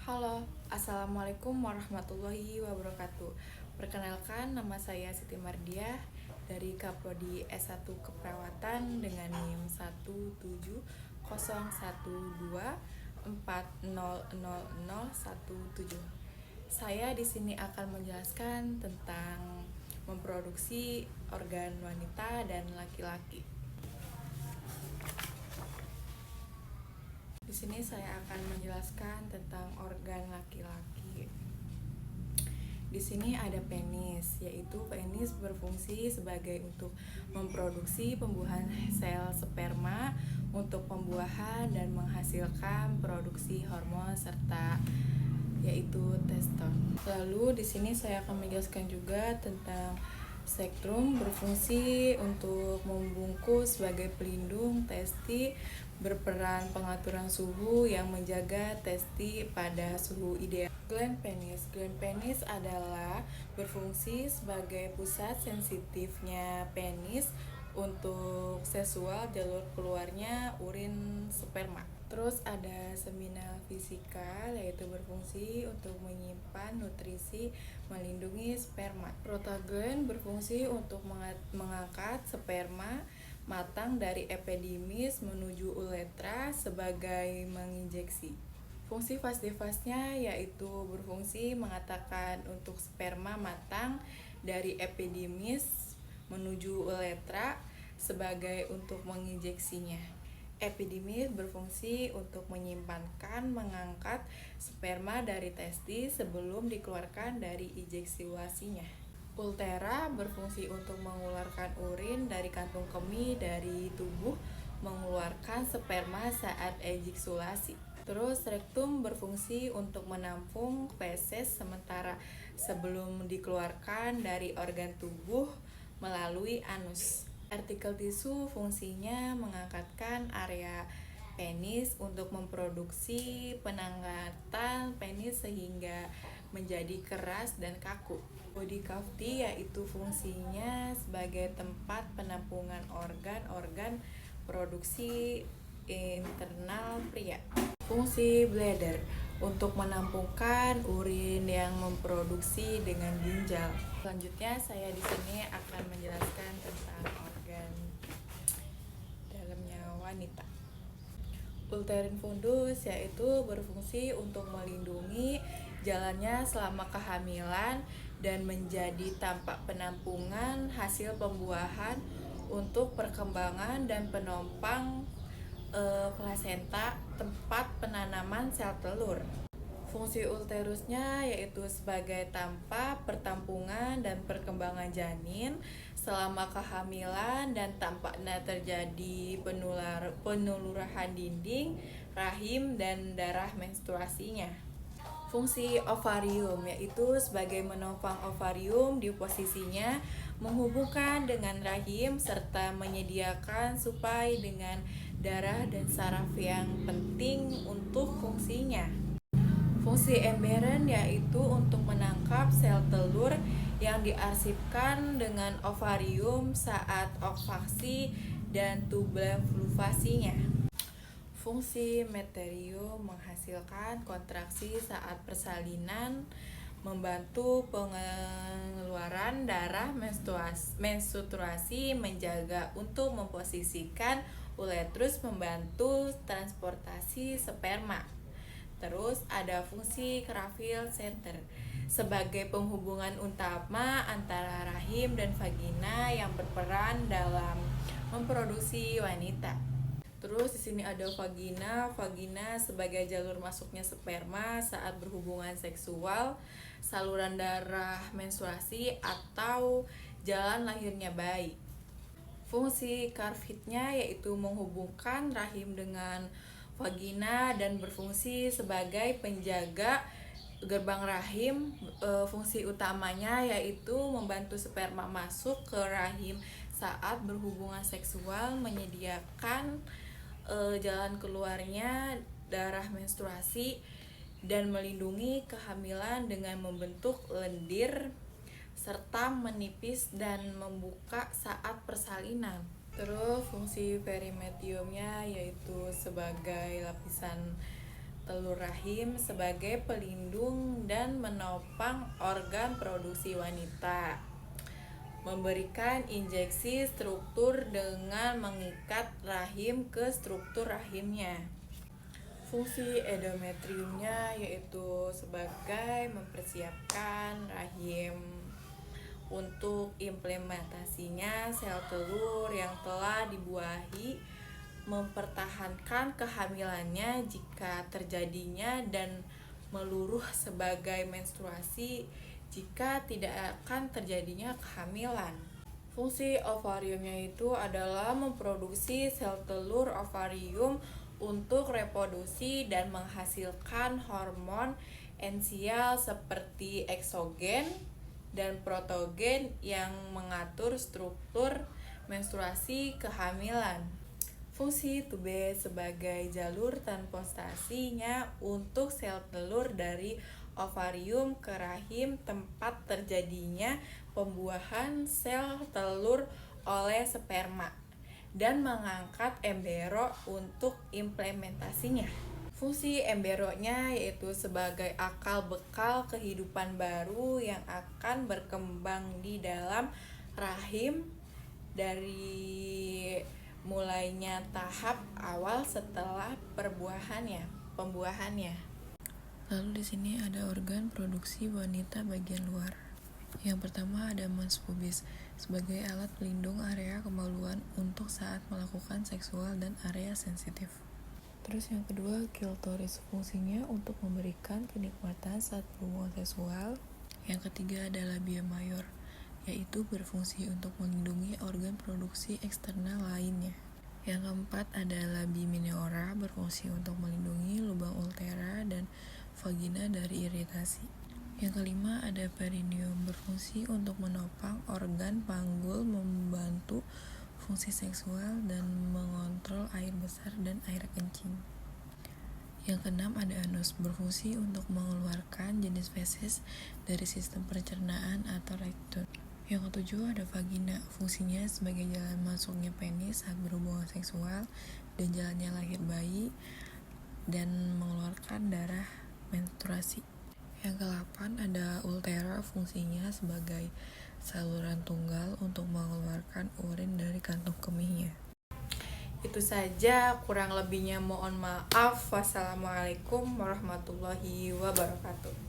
Halo, Assalamualaikum warahmatullahi wabarakatuh. Perkenalkan, nama saya Siti Mardiah dari Kaprodi S1 Keperawatan dengan NIM 17012400017. Saya di sini akan menjelaskan tentang memproduksi organ wanita dan laki-laki. Di sini saya akan menjelaskan tentang organ laki-laki. Di sini ada penis, yaitu penis berfungsi sebagai untuk memproduksi pembuahan sel sperma untuk pembuahan dan menghasilkan produksi hormon serta yaitu testosteron. Lalu di sini saya akan menjelaskan juga tentang Sektrum berfungsi untuk membungkus sebagai pelindung testi, berperan pengaturan suhu yang menjaga testi pada suhu ideal. Gland penis adalah berfungsi sebagai pusat sensitifnya penis untuk seksual, jalur keluarnya urin sperma. Terus ada seminal fisikal, yaitu berfungsi untuk menyimpan nutrisi, melindungi sperma. Prostaglandin berfungsi untuk mengangkat sperma matang dari epidimis menuju uretra sebagai menginjeksi. Fungsi vas-devarsnya yaitu berfungsi mengatakan untuk sperma matang dari epidimis menuju uretra sebagai untuk menginjeksinya. Epidimis berfungsi untuk menyimpankan, mengangkat sperma dari testis sebelum dikeluarkan dari ejakulasinya. Ultera berfungsi untuk mengeluarkan urin dari kantung kemih dari tubuh, mengeluarkan sperma saat ejakulasi. Terus rektum berfungsi untuk menampung feses sementara sebelum dikeluarkan dari organ tubuh melalui anus. Artikel tisu fungsinya mengangkatkan area penis untuk memproduksi penangkatan penis sehingga menjadi keras dan kaku. Body cavity yaitu fungsinya sebagai tempat penampungan organ-organ produksi internal pria. Fungsi bladder untuk menampungkan urin yang memproduksi dengan ginjal. Selanjutnya saya di sini akan menjelaskan tentang organ dalamnya wanita. Uterine fundus yaitu berfungsi untuk melindungi jalannya selama kehamilan dan menjadi tampak penampungan hasil pembuahan untuk perkembangan dan penopang plasenta, tempat penanaman sel telur. Fungsi uterusnya yaitu sebagai tampak pertampungan dan perkembangan janin selama kehamilan dan tampaknya terjadi penuluran dinding, rahim, dan darah menstruasinya. Fungsi ovarium yaitu sebagai menopang ovarium di posisinya menghubungkan dengan rahim serta menyediakan suplai dengan darah dan saraf yang penting untuk fungsinya. Fungsi emberen yaitu untuk menangkap sel telur yang diarsipkan dengan ovarium saat ovulasi dan tubulasinya. Fungsi meterium menghasilkan kontraksi saat persalinan, membantu pengeluaran darah menstruasi, menjaga untuk memposisikan uretrus, membantu transportasi sperma. Terus ada fungsi Creville center sebagai penghubungan utama antara rahim dan vagina yang berperan dalam memproduksi wanita. Terus di sini ada vagina. Vagina sebagai jalur masuknya sperma saat berhubungan seksual, saluran darah menstruasi atau jalan lahirnya bayi. Fungsi Carvitnya yaitu menghubungkan rahim dengan vagina dan berfungsi sebagai penjaga gerbang rahim. Fungsi utamanya yaitu membantu sperma masuk ke rahim saat berhubungan seksual, menyediakan jalan keluarnya darah menstruasi, dan melindungi kehamilan dengan membentuk lendir serta menipis dan membuka saat persalinan. Terus fungsi perimetriumnya yaitu sebagai lapisan telur rahim sebagai pelindung dan menopang organ produksi wanita. Memberikan injeksi struktur dengan mengikat rahim ke struktur rahimnya. Fungsi endometriumnya yaitu sebagai mempersiapkan rahim untuk implementasinya sel telur yang telah dibuahi, mempertahankan kehamilannya jika terjadinya, dan meluruh sebagai menstruasi jika tidak akan terjadinya kehamilan. Fungsi ovariumnya itu adalah memproduksi sel telur ovarium untuk reproduksi dan menghasilkan hormon esensial seperti eksogen dan protogen yang mengatur struktur menstruasi kehamilan. Fungsi tube sebagai jalur transportasinya untuk sel telur dari ovarium ke rahim, tempat terjadinya pembuahan sel telur oleh sperma, dan mengangkat embrio untuk implementasinya. Fungsi embrionya yaitu sebagai akal bekal kehidupan baru yang akan berkembang di dalam rahim dari mulainya tahap awal setelah pembuahannya. Lalu di sini ada organ produksi wanita bagian luar. Yang pertama ada mons pubis sebagai alat pelindung area kemaluan untuk saat melakukan seksual dan area sensitif. Terus yang kedua, klitoris, fungsinya untuk memberikan kenikmatan saat berhubungan seksual. Yang ketiga ada labia mayor, yaitu berfungsi untuk melindungi organ produksi eksternal lainnya. Yang keempat ada labi minora, berfungsi untuk melindungi lubang ultera dan vagina dari iritasi. Yang kelima ada perineum, berfungsi untuk menopang organ panggul, membantu fungsi seksual dan mengontrol air besar dan air kencing. Yang keenam ada anus, berfungsi untuk mengeluarkan jenis feses dari sistem pencernaan atau rektum. Yang ketujuh ada vagina, fungsinya sebagai jalan masuknya penis saat berhubungan seksual dan jalannya lahir bayi dan mengeluarkan darah menstruasi. Yang ke-8 ada ultera, fungsinya sebagai saluran tunggal untuk mengeluarkan urin dari kantung kemihnya. Itu saja, kurang lebihnya mohon maaf. Wassalamualaikum warahmatullahi wabarakatuh.